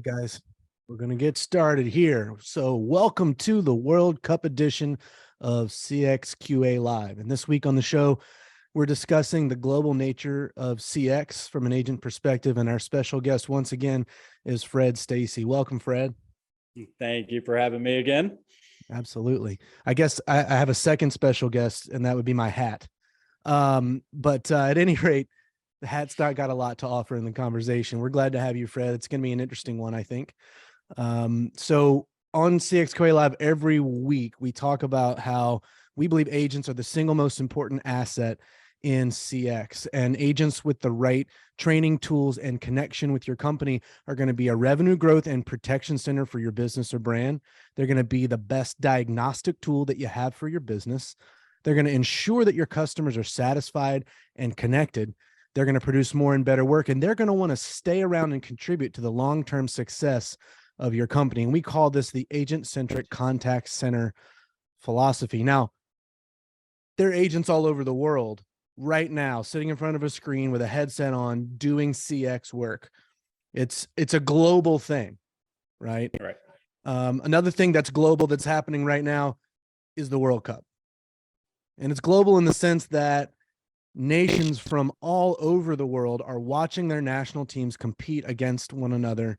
Guys, we're going to get started here. So welcome to the World Cup edition of CXQA Live. And this week on the show, we're discussing the global nature of CX from an agent perspective. And our special guest once again is Fred Stacey. Welcome, Fred. Thank you for having me again. Absolutely. I guess I have a second special guest, and that would be my hat. But at any rate, the hat's not got a lot to offer in the conversation. We're glad to have you, Fred. It's going to be an interesting one, I think. So on CXQA Live every week, we talk about how we believe agents are the single most important asset in CX, and agents with the right training tools and connection with your company are going to be a revenue growth and protection center for your business or brand. They're going to be the best diagnostic tool that you have for your business. They're going to ensure that your customers are satisfied and connected. They're going to produce more and better work, and they're going to want to stay around and contribute to the long-term success of your company. And we call this the agent-centric contact center philosophy. Now, there are agents all over the world right now sitting in front of a screen with a headset on doing CX work. It's a global thing, right? Right. Another thing that's global that's happening right now is the World Cup. And it's global in the sense that nations from all over the world are watching their national teams compete against one another.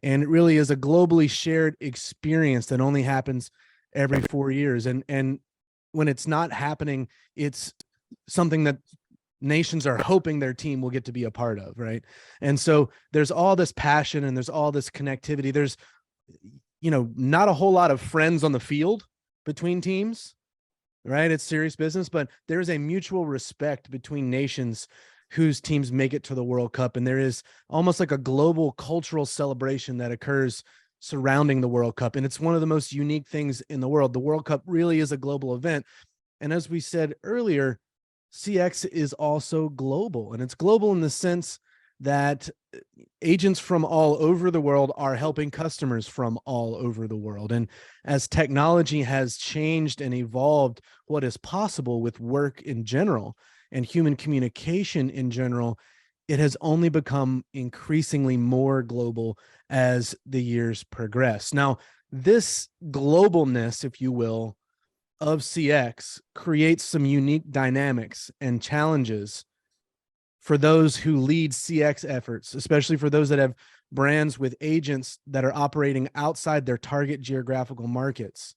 And it really is a globally shared experience that only happens every 4 years. And when it's not happening, it's something that nations are hoping their team will get to be a part of, right? And so there's all this passion and there's all this connectivity. There's, not a whole lot of friends on the field between teams, right? It's serious business, but there's a mutual respect between nations whose teams make it to the World Cup. And there is almost like a global cultural celebration that occurs surrounding the World Cup. And it's one of the most unique things in the world. The World Cup really is a global event. And as we said earlier, CX is also global. And it's global in the sense that agents from all over the world are helping customers from all over the world. And as technology has changed and evolved what is possible with work in general and human communication in general, it has only become increasingly more global as the years progress. Now, this globalness, if you will, of CX creates some unique dynamics and challenges for those who lead CX efforts, especially for those that have brands with agents that are operating outside their target geographical markets.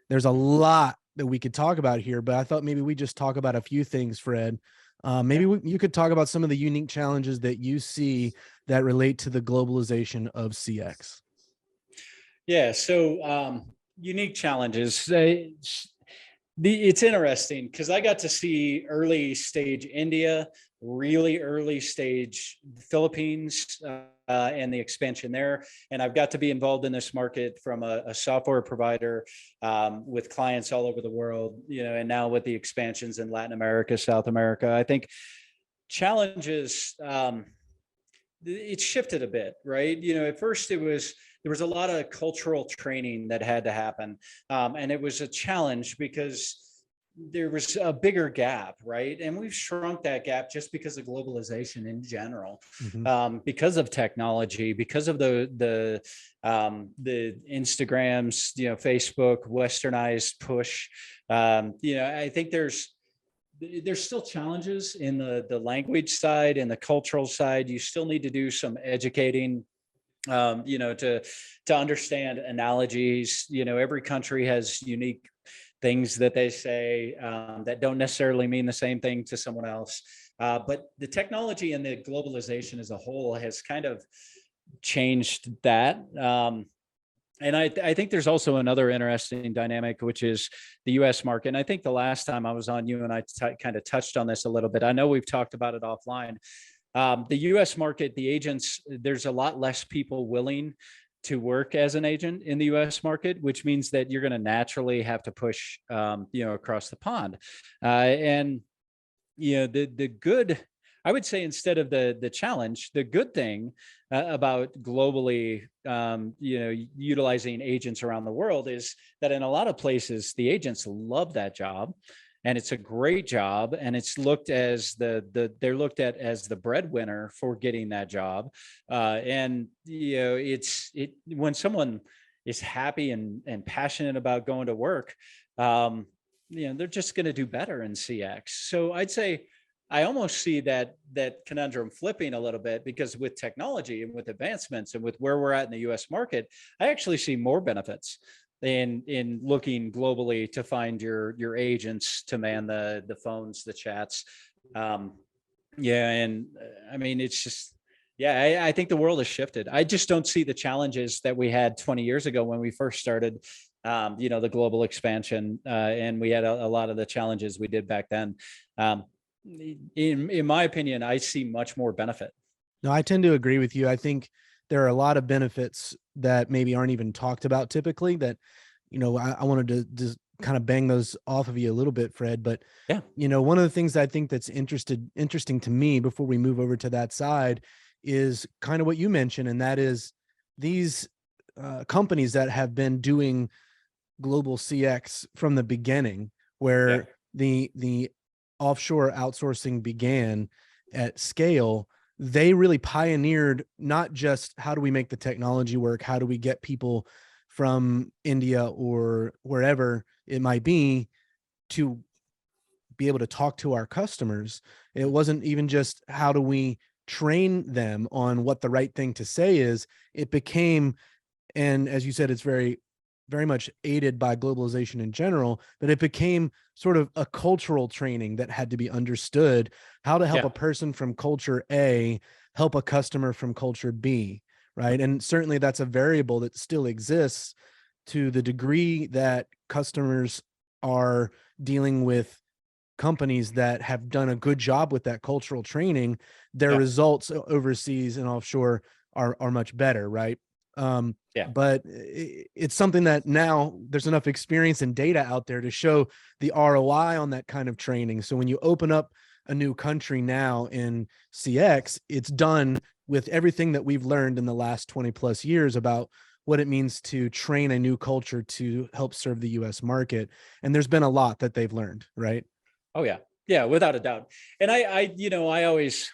There's a lot that we could talk about here, but I thought maybe we just talk about a few things, Fred. You could talk about some of the unique challenges that you see that relate to the globalization of CX. Yeah. So unique challenges. It's interesting because I got to see early stage India, really early stage Philippines, and the expansion there. And I've got to be involved in this market from a software provider with clients all over the world, and now with the expansions in Latin America, South America. I think challenges, it's shifted a bit, right? At first there was a lot of cultural training that had to happen. And it was a challenge because there was a bigger gap, right? And we've shrunk that gap just because of globalization in general, because of technology, because of the Instagrams, Facebook, westernized push. I think there's still challenges in the language side and the cultural side. You still need to do some educating, to understand analogies. Every country has unique things that they say that don't necessarily mean the same thing to someone else. But the technology and the globalization as a whole has kind of changed that. And I think there's also another interesting dynamic, which is the U.S. market. And I think the last time I was on, you and I kind of touched on this a little bit. I know we've talked about it offline. The U.S. market, the agents, there's a lot less people willing to work as an agent in the U.S. market, which means that you're going to naturally have to push, across the pond. The good, I would say, instead of the challenge, the good thing about globally, utilizing agents around the world is that in a lot of places, the agents love that job. and it's a great job, and it's looked as they're looked at as the breadwinner for getting that job. And when someone is happy and passionate about going to work, um, they're just going to do better in CX. So I'd say I almost see that conundrum flipping a little bit, because with technology and with advancements and with where we're at in the U.S. market, I actually see more benefits in looking globally to find your agents to man the phones, the chats. Um, yeah, and I mean, it's just, yeah, I think the world has shifted. I just don't see the challenges that we had 20 years ago when we first started, the global expansion, and we had a lot of the challenges we did back then. Um, in my opinion, I see much more benefit. No, I tend to agree with you. I think there are a lot of benefits that maybe aren't even talked about typically that, I wanted to just kind of bang those off of you a little bit, Fred. But, Yeah. one of the things I think that's interesting to me before we move over to that side is kind of what you mentioned. And that is these companies that have been doing global CX from the beginning, Yeah. where the offshore outsourcing began at scale. They really pioneered not just how do we make the technology work, how do we get people from India or wherever it might be to be able to talk to our customers. It wasn't even just how do we train them on what the right thing to say is. It became, and as you said, it's very, very much aided by globalization in general, but it became sort of a cultural training that had to be understood, how to help Yeah. a person from culture A help a customer from culture B, right? And certainly that's a variable that still exists to the degree that customers are dealing with companies that have done a good job with that cultural training. Their Yeah. results overseas and offshore are much better, right? Yeah. But it's something that now there's enough experience and data out there to show the ROI on that kind of training. So when you open up a new country now in CX, it's done with everything that we've learned in the last 20 plus years about what it means to train a new culture to help serve the US market. And there's been a lot that they've learned, right? Oh yeah. Yeah, without a doubt. And I always,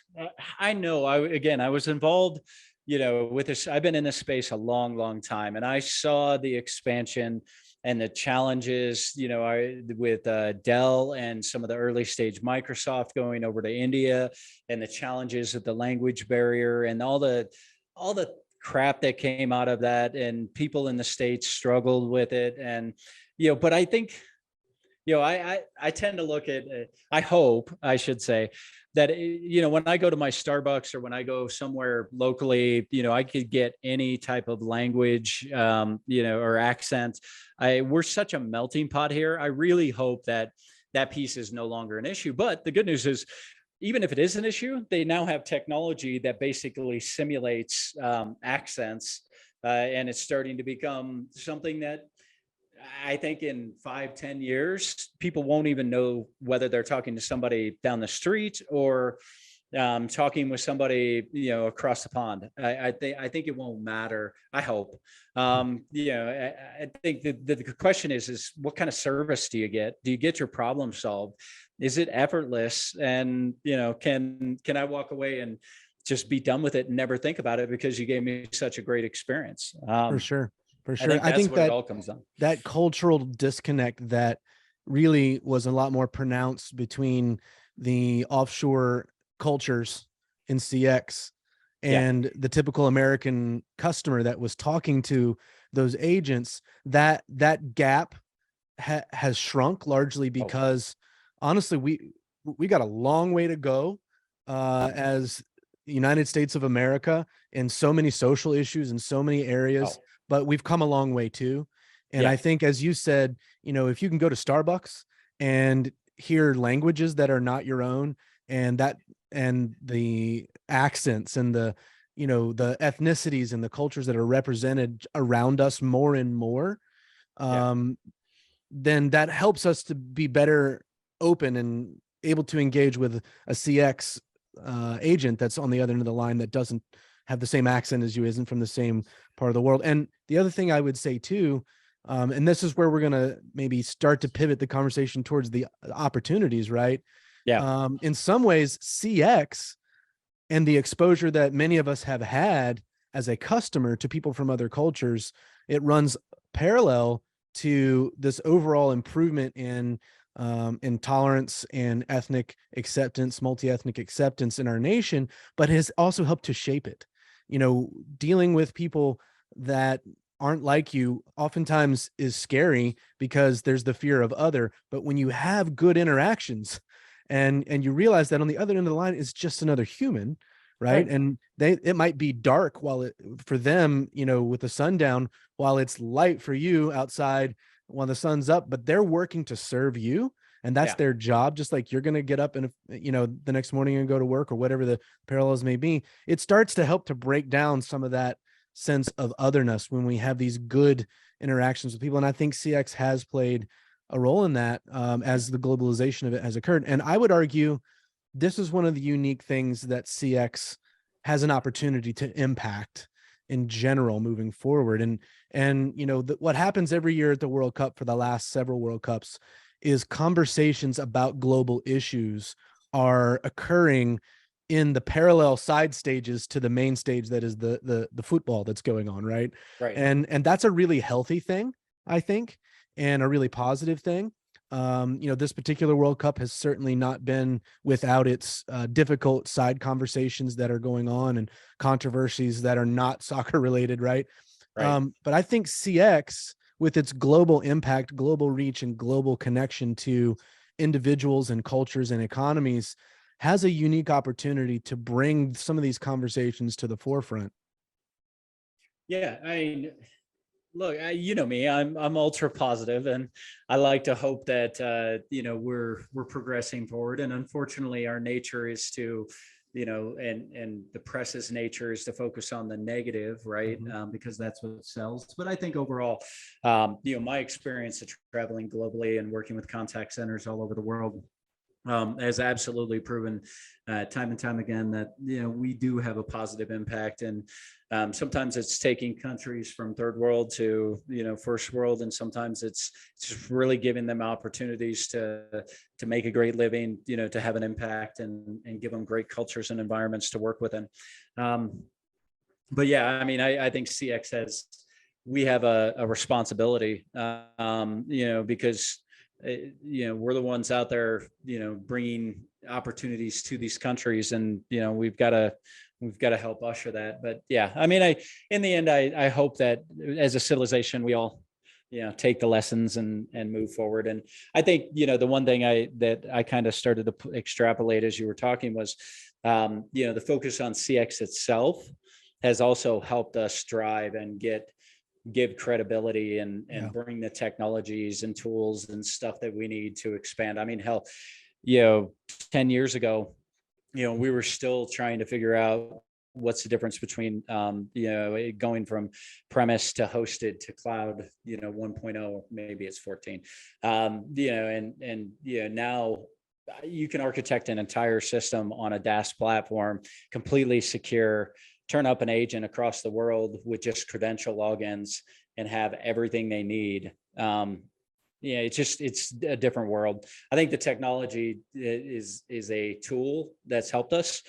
I know I was involved, with this. I've been in this space a long, long time, and I saw the expansion and the challenges, with Dell and some of the early stage Microsoft going over to India, and the challenges of the language barrier and all the crap that came out of that, and people in the States struggled with it. And, but I think, I tend to look at, I hope I should say that, when I go to my Starbucks or when I go somewhere locally, I could get any type of language, or accent. We're such a melting pot here. I really hope that that piece is no longer an issue. But the good news is, even if it is an issue, they now have technology that basically simulates accents. And it's starting to become something that I think in 5-10 years, people won't even know whether they're talking to somebody down the street or talking with somebody, across the pond. I think it won't matter. I hope. I think the question is what kind of service do you get? Do you get your problem solved? Is it effortless? And, can I walk away and just be done with it and never think about it because you gave me such a great experience? For sure. For I sure. think I that's think what it that all comes down. that cultural disconnect that really was a lot more pronounced between the offshore cultures in CX Yeah. and the typical American customer that was talking to those agents, that gap has shrunk largely Oh, because honestly, we got a long way to go as United States of America in so many social issues in so many areas, oh, but we've come a long way too. And yeah, I think, as you said, if you can go to Starbucks and hear languages that are not your own, and the accents and the ethnicities and the cultures that are represented around us more and more, yeah, um, then that helps us to be better open and able to engage with a CX agent that's on the other end of the line that doesn't have the same accent as you, isn't from the same part of the world. And the other thing I would say too, And this is where we're going to maybe start to pivot the conversation towards the opportunities, right? Yeah. In some ways, CX and the exposure that many of us have had as a customer to people from other cultures, it runs parallel to this overall improvement in tolerance and ethnic acceptance, multi-ethnic acceptance in our nation, but has also helped to shape it. You know, dealing with people that aren't like you oftentimes is scary because there's the fear of other, but when you have good interactions and you realize that on the other end of the line is just another human, right? Right. And it might be dark while it for them, you know, with the sun down, while it's light for you outside when the sun's up, but they're working to serve you, and that's Yeah. their job. Just like you're going to get up and, you know, the next morning and go to work or whatever the parallels may be, it starts to help to break down some of that sense of otherness when we have these good interactions with people. And I think CX has played a role in that, as the globalization of it has occurred. And I would argue this is one of the unique things that CX has an opportunity to impact in general moving forward. And you know, what happens every year at the World Cup for the last several World Cups is conversations about global issues are occurring in the parallel side stages to the main stage that is the football that's going on, right? Right. And that's a really healthy thing, I think, and a really positive thing. You know, this particular World Cup has certainly not been without its difficult side conversations that are going on and controversies that are not soccer related, right? Right. But I think CX, with its global impact, global reach, and global connection to individuals and cultures and economies, has a unique opportunity to bring some of these conversations to the forefront. Yeah. I mean, look, you know me, I'm ultra positive, and I like to hope that we're progressing forward. And unfortunately, our nature is to, and the press's nature is to focus on the negative, right? Because that's what sells. But I think overall, my experience of traveling globally and working with contact centers all over the world has absolutely proven time and time again that we do have a positive impact. And sometimes it's taking countries from third world to first world, and sometimes it's just really giving them opportunities to make a great living, to have an impact, and give them great cultures and environments to work within. But yeah, I mean, I think CX has, we have a responsibility, because we're the ones out there, bringing opportunities to these countries, and we've got to help usher that. But yeah, I mean, in the end, I hope that as a civilization, we all take the lessons and move forward. And I think the one thing that I kind of started to extrapolate as you were talking was the focus on CX itself has also helped us drive and give credibility and bring the technologies and tools and stuff that we need to expand. I mean, hell, 10 years ago, we were still trying to figure out what's the difference between, going from premise to hosted to cloud, 1.0, maybe it's 14. Now you can architect an entire system on a DaaS platform, completely secure, turn up an agent across the world with just credential logins and have everything they need. It's a different world. I think the technology is a tool that's helped us.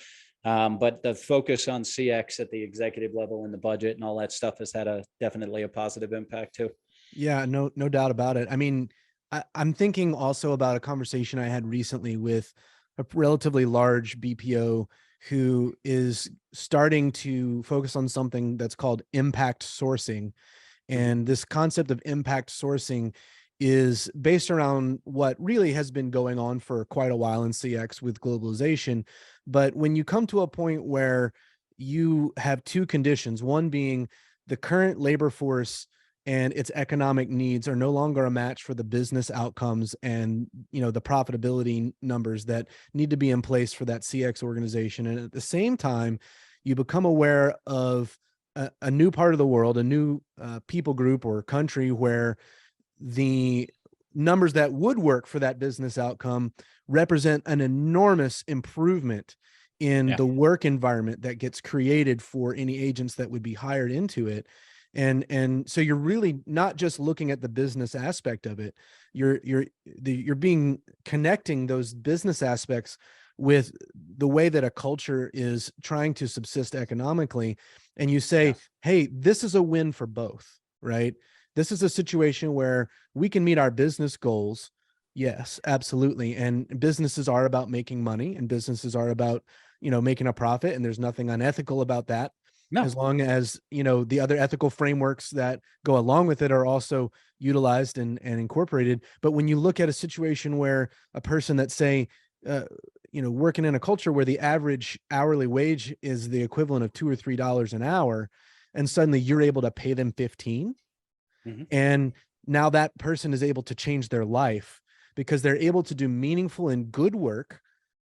But the focus on CX at the executive level and the budget and all that stuff has had definitely a positive impact too. Yeah, no doubt about it. I mean, I'm thinking also about a conversation I had recently with a relatively large BPO who is starting to focus on something that's called impact sourcing. And this concept of impact sourcing is based around what really has been going on for quite a while in CX with globalization. But when you come to a point where you have two conditions, one being the current labor force and its economic needs are no longer a match for the business outcomes and the profitability numbers that need to be in place for that CX organization, and at the same time you become aware of a new part of the world, a new people group or country where the numbers that would work for that business outcome represent an enormous improvement in the work environment that gets created for any agents that would be hired into it. And so you're really not just looking at the business aspect of it. You're being connecting those business aspects with the way that a culture is trying to subsist economically. And you say, Yeah. hey, this is a win for both, right? This is a situation where we can meet our business goals. Yes, absolutely. And businesses are about making money, and businesses are about, making a profit. And there's nothing unethical about that, as No. long as, the other ethical frameworks that go along with it are also utilized and incorporated. But when you look at a situation where a person that say, working in a culture where the average hourly wage is the equivalent of $2 or $3 an hour, and suddenly you're able to pay them 15, Mhm. and now that person is able to change their life because they're able to do meaningful and good work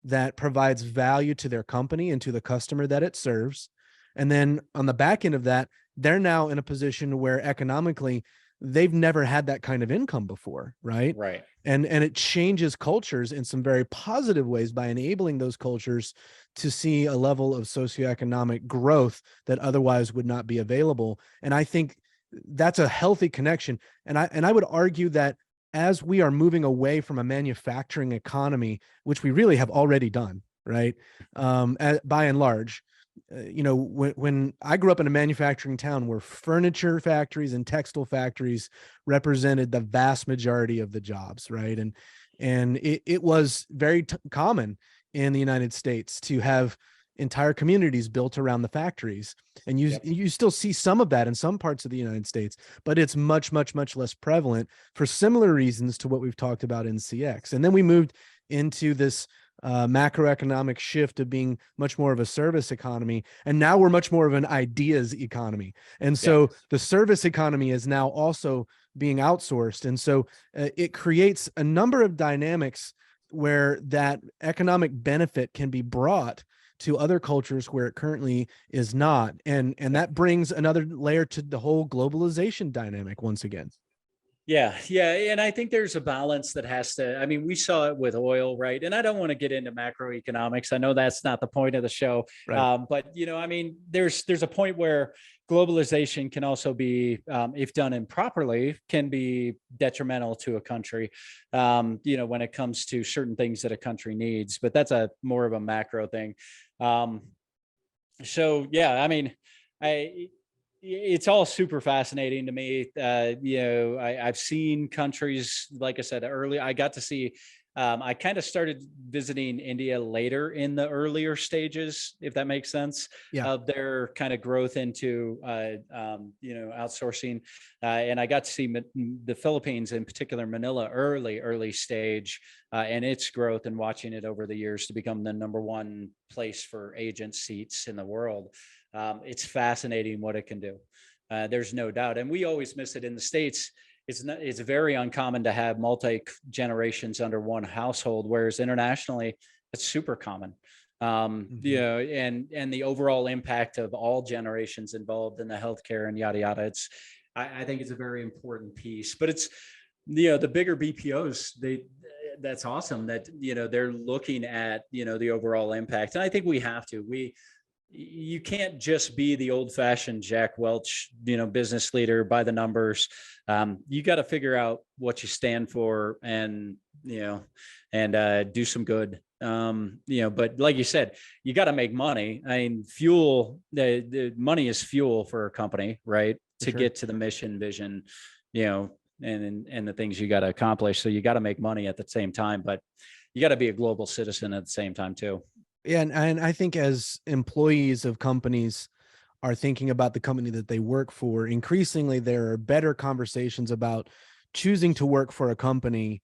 that provides value to their company and to the customer that it serves. And then on the back end of that, they're now in a position where economically they've never had that kind of income before, right? Right. And it changes cultures in some very positive ways by enabling those cultures to see a level of socioeconomic growth that otherwise would not be available. And I think that's a healthy connection. And I would argue that as we are moving away from a manufacturing economy, which we really have already done, right? By and large, when I grew up in a manufacturing town where furniture factories and textile factories represented the vast majority of the jobs, right? And it was very common in the United States to have entire communities built around the factories. And Yep. you still see some of that in some parts of the United States, but it's much, much, much less prevalent for similar reasons to what we've talked about in CX. And then we moved into this macroeconomic shift of being much more of a service economy. And now we're much more of an ideas economy. And Yeah. so the service economy is now also being outsourced. And so it creates a number of dynamics where that economic benefit can be brought to other cultures where it currently is not. And that brings another layer to the whole globalization dynamic once again. Yeah, yeah, and I think there's a balance that has to. I mean, we saw it with oil, right? And I don't want to get into macroeconomics. I know that's not the point of the show, Right. but I mean, there's a point where globalization can also be, if done improperly, can be detrimental to a country. When it comes to certain things that a country needs, but that's a more of a macro thing. Um, so yeah, I mean, I it's all super fascinating to me. I've seen countries, like I said earlier, I got to see, I kind of started visiting India later in the earlier stages, if that makes sense, Yeah. of their kind of growth into, outsourcing. And I got to see the Philippines, in particular, Manila, early stage, and its growth, and watching it over the years to become the number one place for agent seats in the world. It's fascinating what it can do. There's no doubt. And we always miss it in the States. It's very uncommon to have multi generations under one household, whereas internationally, it's super common. And the overall impact of all generations involved in the healthcare and yada yada. I think it's a very important piece. But it's the bigger BPOs, that's awesome that they're looking at the overall impact. And I think we have to. You can't just be the old fashioned Jack Welch, business leader by the numbers. You got to figure out what you stand for, and, do some good. But like you said, you got to make money. I mean, the money is fuel for a company, right? For To sure. get to the mission, vision, and the things you got to accomplish. So you got to make money at the same time, but you got to be a global citizen at the same time too. Yeah. And I think as employees of companies are thinking about the company that they work for, increasingly there are better conversations about choosing to work for a company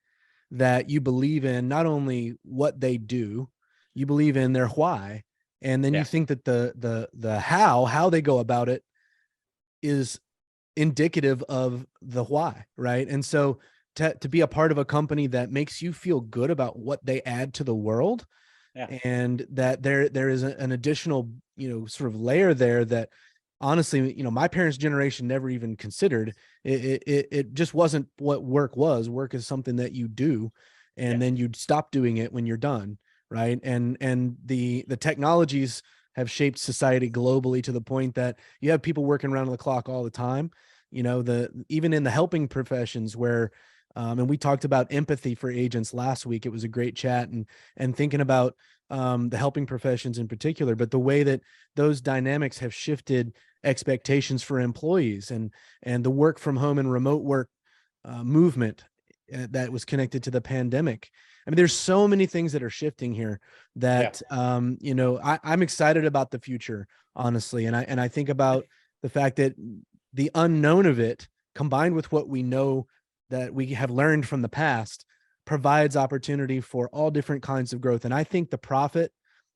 that you believe in, not only what they do, you believe in their why. And then you Yeah. think that the how they go about it is indicative of the why, right? And so to be a part of a company that makes you feel good about what they add to the world, Yeah. and that there is an additional sort of layer there that honestly my parents' generation never even considered. It just wasn't what work was. Work is something that you do, and Yeah. then you'd stop doing it when you're done, right? And the technologies have shaped society globally to the point that you have people working around the clock all the time. Even in the helping professions where, and we talked about empathy for agents last week. It was a great chat, and thinking about the helping professions in particular, but the way that those dynamics have shifted expectations for employees, and the work from home and remote work movement that was connected to the pandemic. I mean, there's so many things that are shifting here that, I'm excited about the future, honestly. And I think about the fact that the unknown of it, combined with what we know that we have learned from the past, provides opportunity for all different kinds of growth. And I think the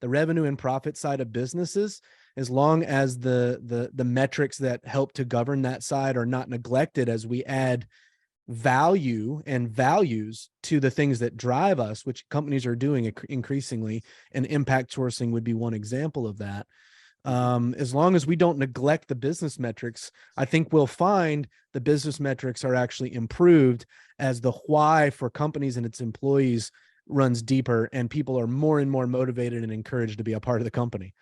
revenue and profit side of businesses, as long as the metrics that help to govern that side are not neglected as we add value and values to the things that drive us, which companies are doing increasingly, and impact sourcing would be one example of that. As long as we don't neglect the business metrics, I think we'll find the business metrics are actually improved as the why for companies and its employees runs deeper, and people are more and more motivated and encouraged to be a part of the company.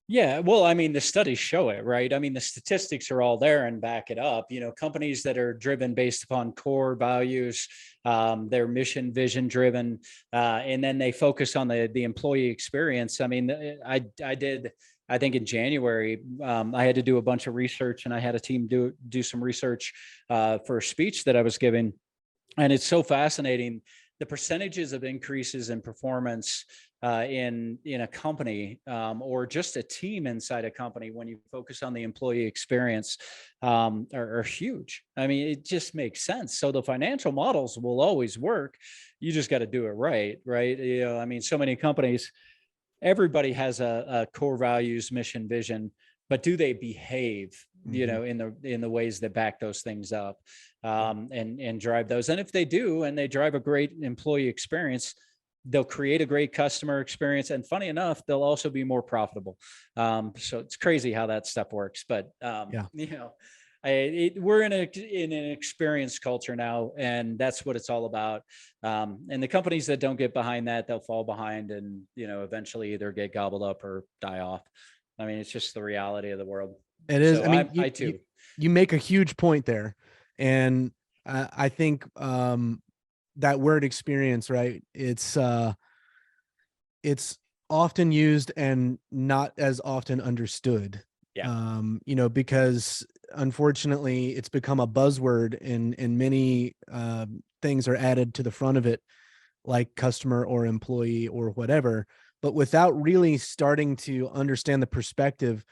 Yeah, well, I mean, the studies show it, right? I mean, the statistics are all there and back it up. Companies that are driven based upon core values, they're mission, vision driven, and then they focus on the employee experience. I mean, I think in January, I had to do a bunch of research, and I had a team do some research for a speech that I was giving, and it's so fascinating. The percentages of increases in performance in a company, or just a team inside a company, when you focus on the employee experience, are huge. I mean, it just makes sense. So the financial models will always work. You just got to do it right, right? I mean, so many companies, everybody has a core values, mission, vision, but do they behave, in the ways that back those things up, and drive those? And if they do, and they drive a great employee experience, they'll create a great customer experience. And funny enough, they'll also be more profitable. So it's crazy how that stuff works. But, we're in an experience culture now, and that's what it's all about. And the companies that don't get behind that, they'll fall behind, and, eventually either get gobbled up or die off. I mean, it's just the reality of the world. It is. So I mean, I too. You make a huge point there. And I think that word experience, right? It's often used and not as often understood. Yeah. Because unfortunately it's become a buzzword, and many things are added to the front of it, like customer or employee or whatever, but without really starting to understand the perspective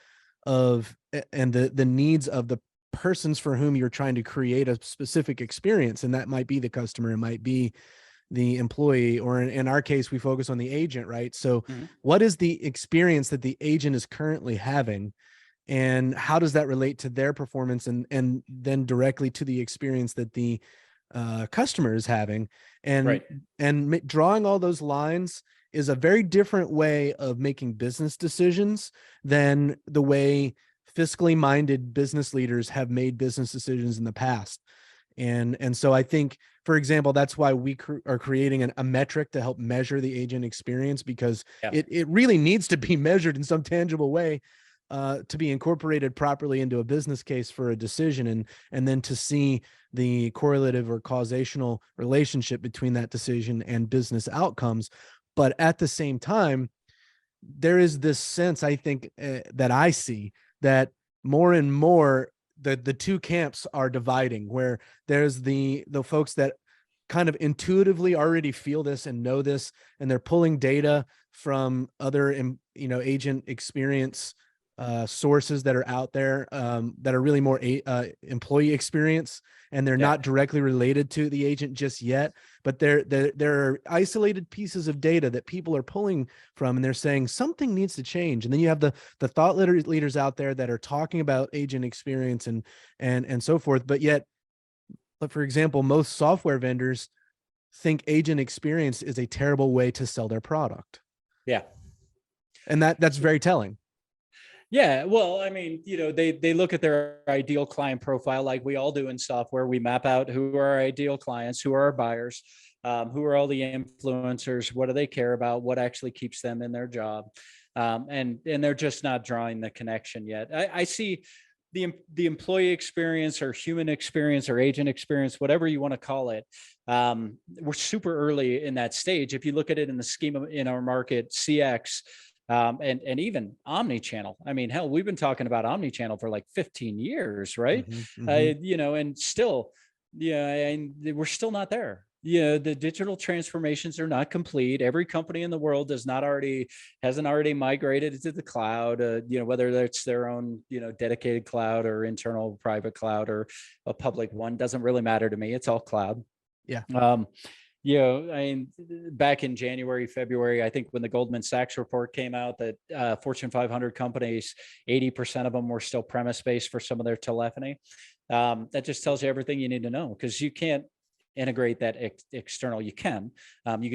of and the needs of the persons for whom you're trying to create a specific experience. And that might be the customer, it might be the employee, or in our case, we focus on the agent, right? So what is the experience that the agent is currently having, and how does that relate to their performance, and then directly to the experience that the customer is having? And Right. Drawing all those lines is a very different way of making business decisions than the way fiscally minded business leaders have made business decisions in the past. And so I think, for example, that's why we are creating a metric to help measure the agent experience, because it really needs to be measured in some tangible way to be incorporated properly into a business case for a decision, and then to see the correlative or causational relationship between that decision and business outcomes. But at the same time, there is this sense, I think, that I see, that more and more the two camps are dividing, where there's the folks that kind of intuitively already feel this and know this, and they're pulling data from other agent experience sources that are out there, that are really more employee experience, and they're not directly related to the agent just yet, but there are isolated pieces of data that people are pulling from, and they're saying something needs to change. And then you have the thought leaders out there that are talking about agent experience and so forth, but for example, most software vendors think agent experience is a terrible way to sell their product. Yeah. And that's very telling. Yeah, well, I mean, they look at their ideal client profile, like we all do in software. We map out who are our ideal clients, who are our buyers, who are all the influencers, what do they care about, what actually keeps them in their job. and they're just not drawing the connection yet. I see the employee experience or human experience or agent experience, whatever you want to call it. We're super early in that stage. If you look at it in the scheme of in our market, CX, and even omnichannel. I mean, hell, we've been talking about omnichannel for like 15 years, right? And still, and we're still not there. The digital transformations are not complete. Every company in the world hasn't already migrated to the cloud, whether it's their own, dedicated cloud or internal private cloud or a public one, doesn't really matter to me. It's all cloud. Yeah. Back in January, February, I think when the Goldman Sachs report came out that Fortune 500 companies, 80% of them were still premise-based for some of their telephony. That just tells you everything you need to know, because you can't integrate that external. You can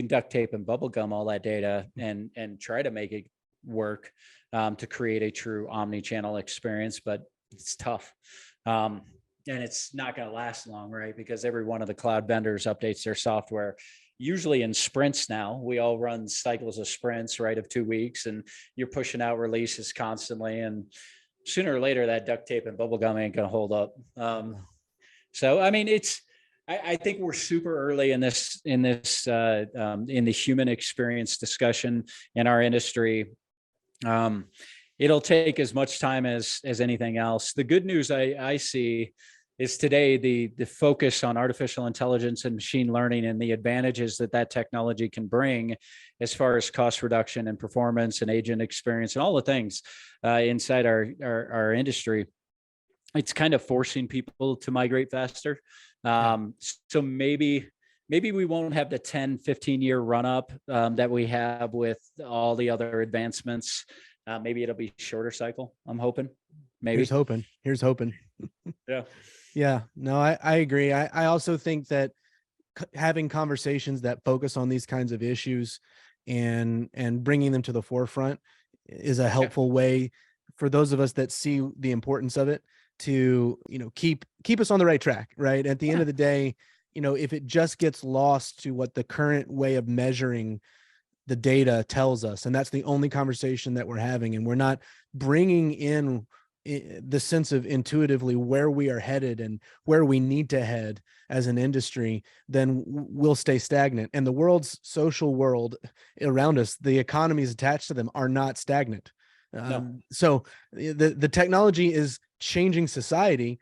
duct tape and bubble gum all that data and try to make it work to create a true omni-channel experience, but it's tough. And it's not going to last long, right? Because every one of the cloud vendors updates their software, usually in sprints now. We all run cycles of sprints, right, of 2 weeks, and you're pushing out releases constantly. And sooner or later, that duct tape and bubble gum ain't going to hold up. So, I mean, I think we're super early in the human experience discussion in our industry. It'll take as much time as anything else. The good news I see is today the focus on artificial intelligence and machine learning and the advantages that technology can bring as far as cost reduction and performance and agent experience and all the things inside our industry. It's kind of forcing people to migrate faster. So maybe we won't have the 10, 15-year run up that we have with all the other advancements. Maybe it'll be shorter cycle. I'm hoping. Maybe. Here's hoping. Yeah. Yeah. No, I agree. I also think that having conversations that focus on these kinds of issues and bringing them to the forefront is a helpful way for those of us that see the importance of it to, keep us on the right track, right? At the end of the day, if it just gets lost to what the current way of measuring the data tells us, and that's the only conversation that we're having, and we're not bringing in the sense of intuitively where we are headed and where we need to head as an industry, then we'll stay stagnant. And the world's social world around us, the economies attached to them, are not stagnant. No. So the technology is changing society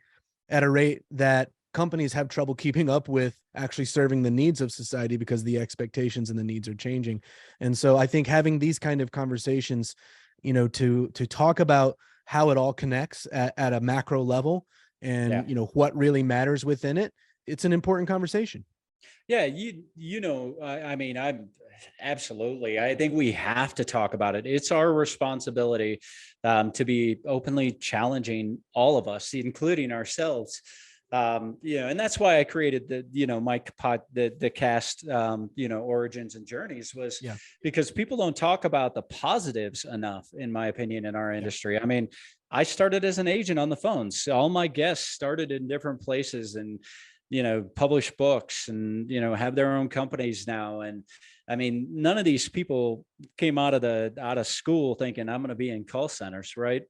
at a rate that companies have trouble keeping up with actually serving the needs of society, because the expectations and the needs are changing. And so I think having these kind of conversations, to talk about how it all connects at a macro level and, what really matters within it, it's an important conversation. Yeah. I mean, I'm absolutely, I think we have to talk about it. It's our responsibility to be openly challenging all of us, including ourselves. And that's why I created the cast, origins and journeys was because people don't talk about the positives enough, in my opinion, in our industry. I mean, I started as an agent on the phones. All my guests started in different places and, publish books and, have their own companies now. And I mean, none of these people came out of school thinking I'm going to be in call centers, right?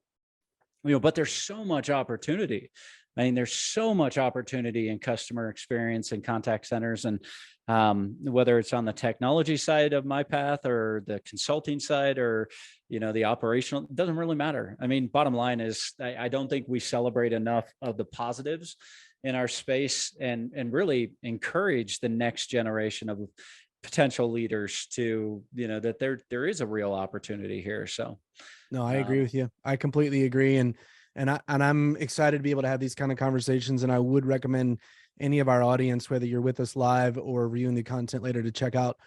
But there's so much opportunity. I mean, there's so much opportunity in customer experience and contact centers, and whether it's on the technology side of my path or the consulting side or, the operational, it doesn't really matter. I mean, bottom line is I don't think we celebrate enough of the positives in our space and really encourage the next generation of potential leaders to, that there is a real opportunity here. So. No, I agree with you. I completely agree. And I'm excited to be able to have these kind of conversations. And I would recommend any of our audience, whether you're with us live or viewing the content later, to check out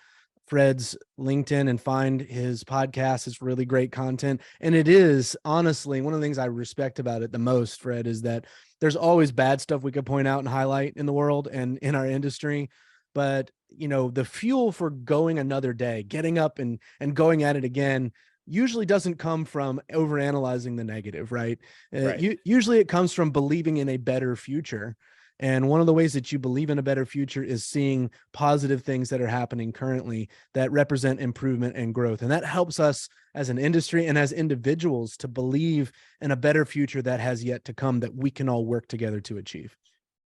Fred's LinkedIn and find his podcast. It's really great content. And it is honestly one of the things I respect about it the most, Fred, is that there's always bad stuff we could point out and highlight in the world and in our industry. But, the fuel for going another day, getting up and going at it again, usually doesn't come from overanalyzing the negative, right? Usually it comes from believing in a better future. And one of the ways that you believe in a better future is seeing positive things that are happening currently that represent improvement and growth. And that helps us as an industry and as individuals to believe in a better future that has yet to come, that we can all work together to achieve.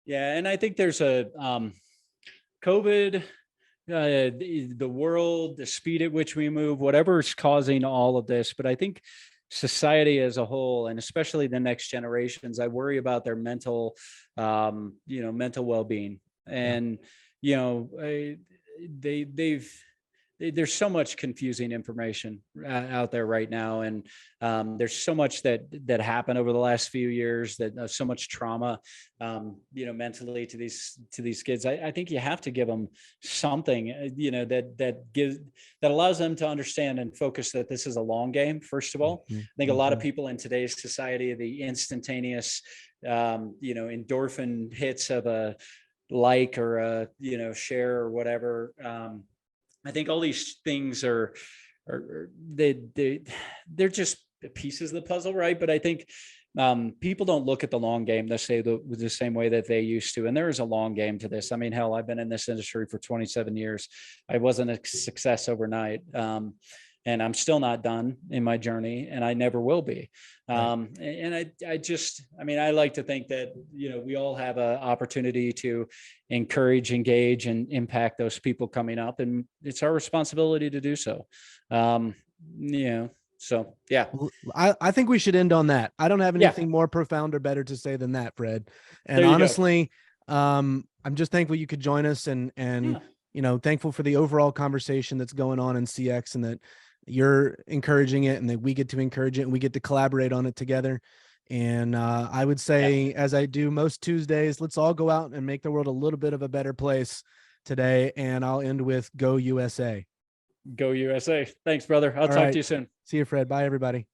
Yeah. And I think there's a COVID, the world, the speed at which we move, whatever is causing all of this. But I think society as a whole, and especially the next generations, I worry about their mental, mental well-being. And, there's so much confusing information out there right now. And there's so much that happened over the last few years, that so much trauma, mentally to these kids. I think you have to give them something, that allows them to understand and focus that this is a long game. First of all, I think a lot of people in today's society, the instantaneous, endorphin hits of a like or a, share or whatever. I think all these things they're just pieces of the puzzle, right? But I think people don't look at the long game the same way that they used to. And there is a long game to this. I mean, hell, I've been in this industry for 27 years. I wasn't a success overnight. And I'm still not done in my journey, and I never will be. And I like to think that, we all have an opportunity to encourage, engage, and impact those people coming up. And it's our responsibility to do so. So, yeah. I think we should end on that. I don't have anything more profound or better to say than that, Fred. And honestly, I'm just thankful you could join us, and thankful for the overall conversation that's going on in CX, and that you're encouraging it, and that we get to encourage it, and we get to collaborate on it together. And I would say, as I do most Tuesdays, let's all go out and make the world a little bit of a better place today. And I'll end with Go USA. Go USA. Thanks, brother. I'll talk to you soon. See you, Fred. Bye, everybody.